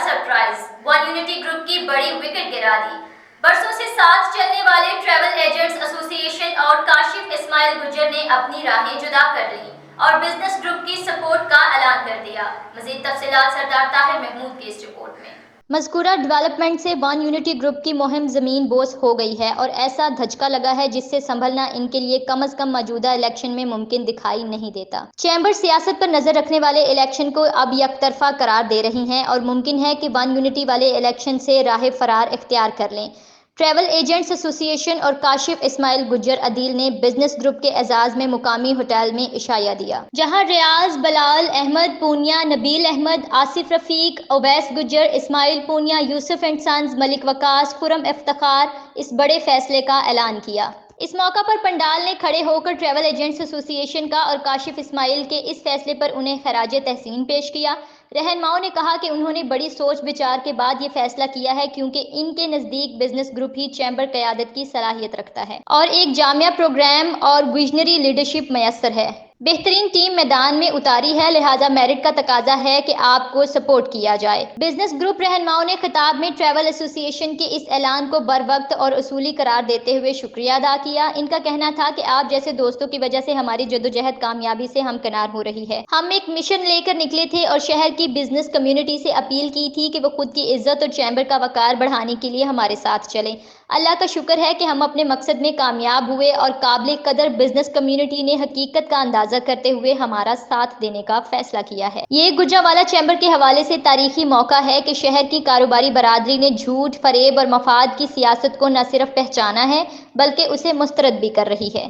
Surprise, one unity group की बड़ी wicket गिरा दी। बरसों से साथ चलने वाले ट्रैवल एजेंट्स एसोसिएशन और काशिफ इस्माइल गुज्जर ने अपनी राहें जुदा कर ली और बिजनेस ग्रुप की सपोर्ट का ऐलान कर दिया। मजीद तफसीलात सरदार ताहिर महमूद की इस रिपोर्ट में। मज़कूरा डेवलपमेंट से वन यूनिटी ग्रुप की मुहिम ज़मीन बोस हो गई है और ऐसा धचका लगा है जिससे संभलना इनके लिए कम अज़ कम मौजूदा इलेक्शन में मुमकिन दिखाई नहीं देता। चैम्बर सियासत पर नजर रखने वाले इलेक्शन को अब यकतरफा करार दे रही हैं और मुमकिन है कि वन यूनिटी वाले इलेक्शन से राह फरार इख्तियार कर लें। ट्रैवल एजेंट्स एसोसिएशन और काशिफ इस्माइल गुज्जर अदील ने बिजनेस ग्रुप के एजाज में मुकामी होटल में इशाया दिया, जहां रियाज, बलाल अहमद पूनिया, नबील अहमद, आसिफ रफीक, अवैस गुज्जर, इस्माइल पूनिया, यूसुफ एंड सन्स, मलिक वकास, खुरम इफ्तिखार इस बड़े फैसले का ऐलान किया। इस मौका पर पंडाल ने खड़े होकर ट्रैवल एजेंट्स एसोसिएशन का और काशिफ इस्माइल के इस फैसले पर उन्हें खराज तहसीन पेश किया। रहनुमाओं ने कहा कि उन्होंने बड़ी सोच विचार के बाद ये फैसला किया है क्योंकि इनके नज़दीक बिजनेस ग्रुप ही चैम्बर क़यादत की सलाहियत रखता है और एक जामिया प्रोग्राम और विजनरी लीडरशिप मैसर है। बेहतरीन टीम मैदान में उतारी है, लिहाजा मेरिट का तकाजा है कि आपको सपोर्ट किया जाए। बिजनेस ग्रुप रहनुमाओं ने खिताब में ट्रैवल एसोसिएशन के इस ऐलान को बर वक्त और उसूली करार देते हुए शुक्रिया अदा किया। इनका कहना था कि आप जैसे दोस्तों की वजह से हमारी जद्दोजहद कामयाबी से हमकिनार हो रही है। हम एक मिशन लेकर निकले थे और शहर की बिजनेस कम्युनिटी से अपील की थी कि वो खुद की इज्जत और चैम्बर का वकार बढ़ाने के लिए हमारे साथ चलें। अल्लाह का शुक्र है कि हम अपने मकसद में कामयाब हुए और काबिल कदर बिजनेस कम्युनिटी ने हकीकत का अंदाजा करते हुए हमारा साथ देने का फैसला किया है। ये गुजरांवाला चैम्बर के हवाले से तारीखी मौका है कि शहर की कारोबारी बरादरी ने झूठ, फरेब और मफाद की सियासत को न सिर्फ पहचाना है बल्कि उसे मुस्तरद भी कर रही है।